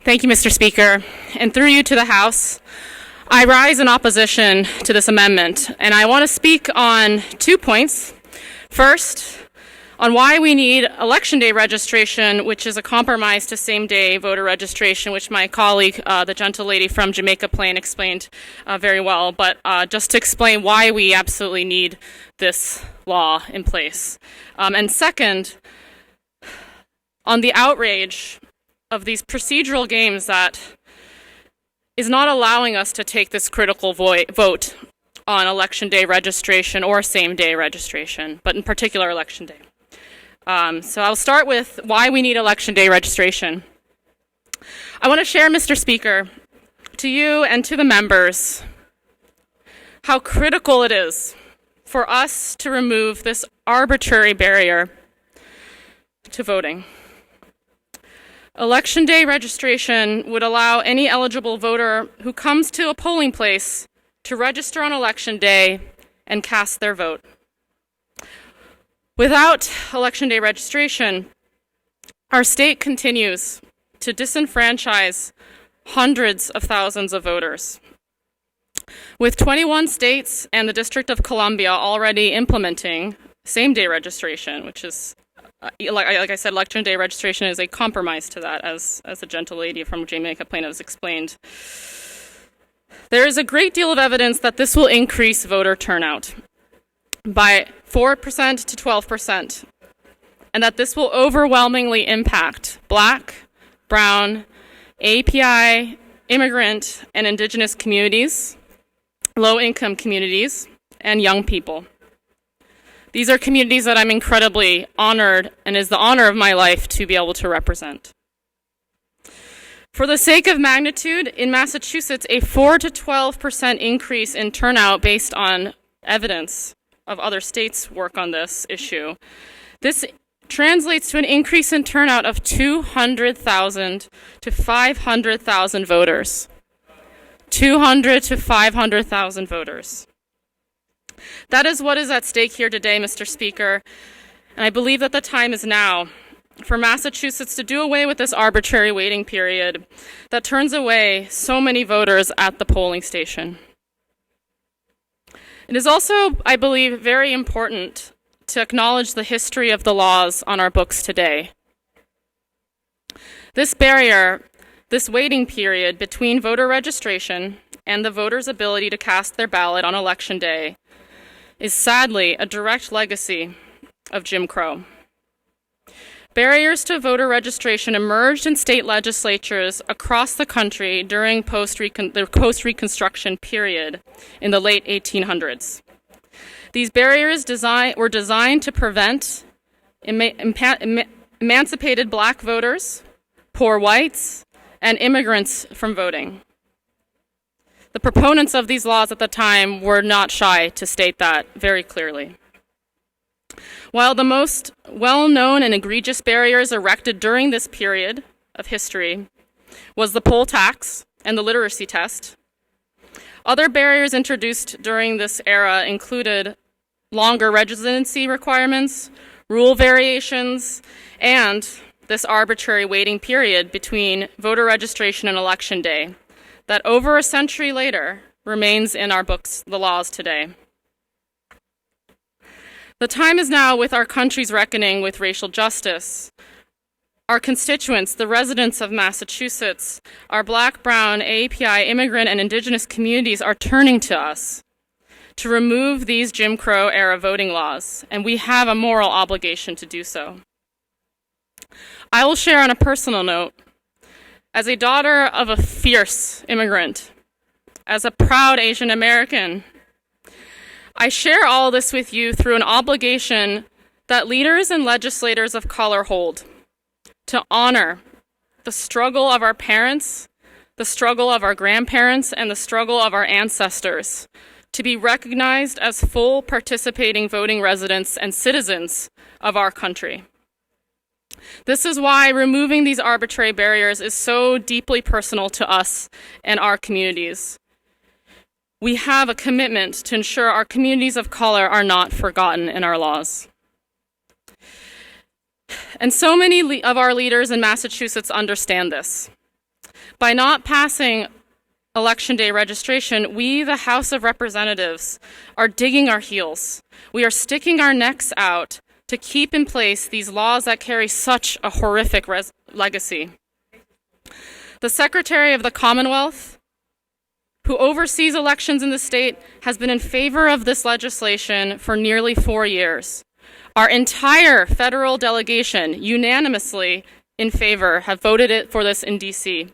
Thank you, Mr. Speaker. And through you to the House, I rise in opposition to this amendment, and I want to speak on 2 points. First, on why we need Election Day registration, which is a compromise to same-day voter registration, which my colleague, the gentle lady from Jamaica Plain, explained very well. But just to explain why we absolutely need this law in place. And second, on the outrage of these procedural games that is not allowing us to take this critical vote on Election Day registration or same-day registration, but in particular Election Day. So I'll start with why we need Election Day registration. I want to share, Mr. Speaker, to you and to the members how critical it is for us to remove this arbitrary barrier to voting. Election Day registration would allow any eligible voter who comes to a polling place to register on Election Day and cast their vote. Without Election Day registration, our state continues to disenfranchise hundreds of thousands of voters. With 21 states and the District of Columbia already implementing same-day registration, which is like I said, Election Day registration is a compromise to that, as the gentle lady from Jamaica Plain has explained. There is a great deal of evidence that this will increase voter turnout by 4% to 12%, and that this will overwhelmingly impact Black, Brown, API, immigrant, and Indigenous communities, low-income communities, and young people. These are communities that I'm incredibly honored, and is the honor of my life to be able to represent. For the sake of magnitude, in Massachusetts, a 4 to 12% increase in turnout based on evidence of other states' work on this issue. This translates to an increase in turnout of 200,000 to 500,000 voters. 200 to 500,000 voters. That is what is at stake here today, Mr. Speaker, and I believe that the time is now for Massachusetts to do away with this arbitrary waiting period that turns away so many voters at the polling station. It is also, I believe, very important to acknowledge the history of the laws on our books today. This barrier, this waiting period between voter registration and the voter's ability to cast their ballot on Election Day is sadly a direct legacy of Jim Crow. Barriers to voter registration emerged in state legislatures across the country during the post-Reconstruction period in the late 1800s. These barriers were designed to prevent emancipated Black voters, poor whites, and immigrants from voting. The proponents of these laws at the time were not shy to state that very clearly. While the most well-known and egregious barriers erected during this period of history was the poll tax and the literacy test, other barriers introduced during this era included longer residency requirements, rule variations, and this arbitrary waiting period between voter registration and Election Day that over a century later remains in our books, the laws today. The time is now with our country's reckoning with racial justice. Our constituents, the residents of Massachusetts, our Black, Brown, API, immigrant, and Indigenous communities are turning to us to remove these Jim Crow-era voting laws, and we have a moral obligation to do so. I will share on a personal note. As a daughter of a fierce immigrant, as a proud Asian American, I share all this with you through an obligation that leaders and legislators of color hold to honor the struggle of our parents, the struggle of our grandparents, and the struggle of our ancestors to be recognized as full participating voting residents and citizens of our country. This is why removing these arbitrary barriers is so deeply personal to us and our communities. We have a commitment to ensure our communities of color are not forgotten in our laws. And so many of our leaders in Massachusetts understand this. By not passing Election Day registration, we, the House of Representatives, are digging our heels. We are sticking our necks out to keep in place these laws that carry such a horrific legacy. The Secretary of the Commonwealth, who oversees elections in the state, has been in favor of this legislation for nearly 4 years. Our entire federal delegation, unanimously in favor, have voted for this in D.C.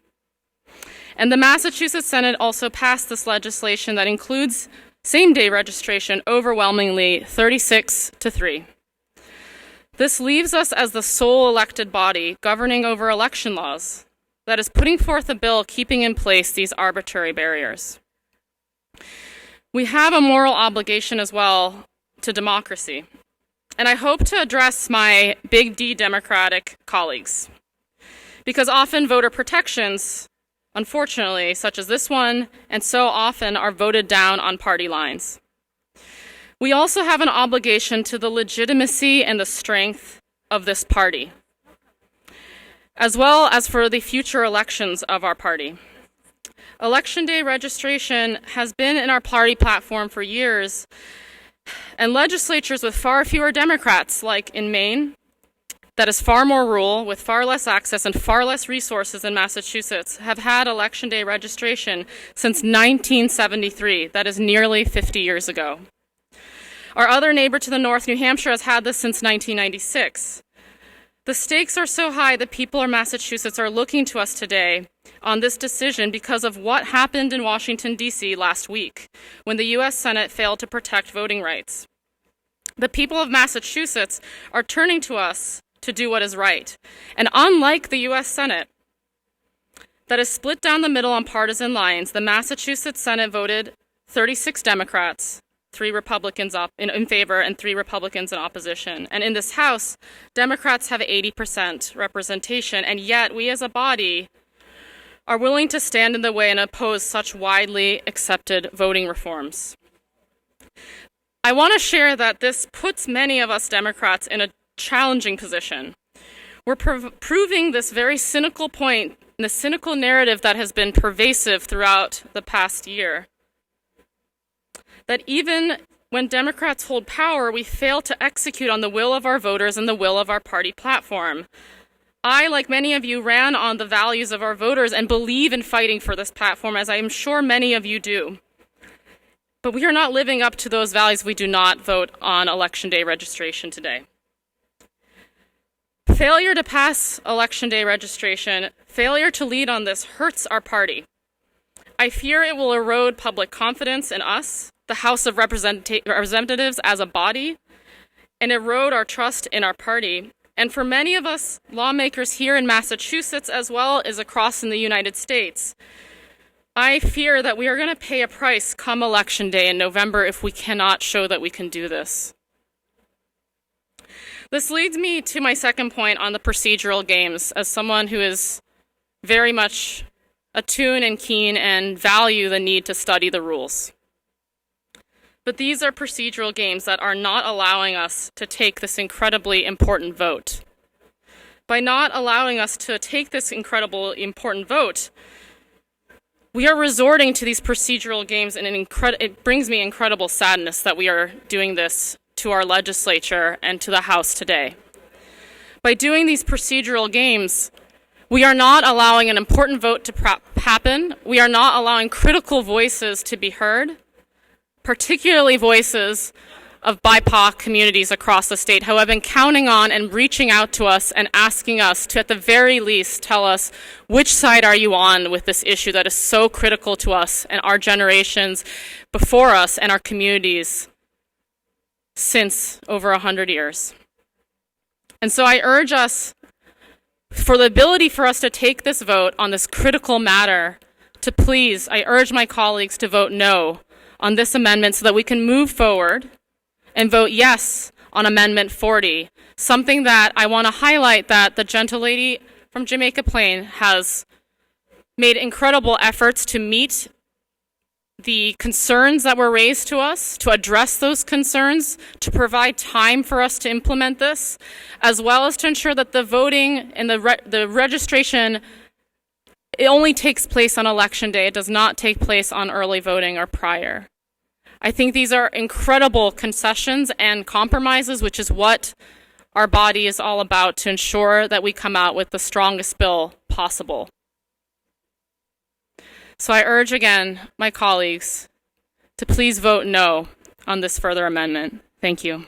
And the Massachusetts Senate also passed this legislation that includes same-day registration overwhelmingly 36-3. This leaves us as the sole elected body governing over election laws that is putting forth a bill keeping in place these arbitrary barriers. We have a moral obligation as well to democracy, and I hope to address my big D Democratic colleagues, because often voter protections, unfortunately, such as this one, and so often are voted down on party lines. We also have an obligation to the legitimacy and the strength of this party, as well as for the future elections of our party. Election Day registration has been in our party platform for years, and legislatures with far fewer Democrats, like in Maine, that is far more rural, with far less access and far less resources than Massachusetts, have had Election Day registration since 1973. That is nearly 50 years ago. Our other neighbor to the north, New Hampshire, has had this since 1996. The stakes are so high that people in Massachusetts are looking to us today on this decision because of what happened in Washington, D.C. last week, when the U.S. Senate failed to protect voting rights. The people of Massachusetts are turning to us to do what is right. And unlike the U.S. Senate, that is split down the middle on partisan lines, the Massachusetts Senate voted 36 Democrats, 3 Republicans in favor, and 3 Republicans in opposition. And in this House, Democrats have 80% representation, and yet we as a body are willing to stand in the way and oppose such widely accepted voting reforms. I want to share that this puts many of us Democrats in a challenging position. We're proving this very cynical point, the cynical narrative that has been pervasive throughout the past year, that even when Democrats hold power, we fail to execute on the will of our voters and the will of our party platform. I, like many of you, ran on the values of our voters and believe in fighting for this platform, as I am sure many of you do. But we are not living up to those values. We do not vote on Election Day registration today. Failure to pass Election Day registration, failure to lead on this hurts our party. I fear it will erode public confidence in us, the House of Representatives as a body, and erode our trust in our party. And for many of us lawmakers here in Massachusetts, as well as across in the United States, I fear that we are going to pay a price come Election Day in November if we cannot show that we can do this. This leads me to my second point on the procedural games, as someone who is very much attuned and keen and value the need to study the rules. But these are procedural games that are not allowing us to take this incredibly important vote. By not allowing us to take this incredibly important vote, we are resorting to these procedural games, and it brings me incredible sadness that we are doing this to our legislature and to the House today. By doing these procedural games, we are not allowing an important vote to happen. We are not allowing critical voices to be heard, particularly voices of BIPOC communities across the state who have been counting on and reaching out to us and asking us to, at the very least, tell us which side are you on with this issue that is so critical to us and our generations before us and our communities since over 100 years. And so I urge us, for the ability for us to take this vote on this critical matter, to please, I urge my colleagues to vote no on this amendment so that we can move forward and vote yes on Amendment 40, something that I want to highlight that the gentlelady from Jamaica Plain has made incredible efforts to meet the concerns that were raised to us, to address those concerns, to provide time for us to implement this, as well as to ensure that the voting and the registration it only takes place on election day. It does not take place on early voting or prior. I think these are incredible concessions and compromises, which is what our body is all about, to ensure that we come out with the strongest bill possible. So I urge again my colleagues to please vote no on this further amendment. Thank you.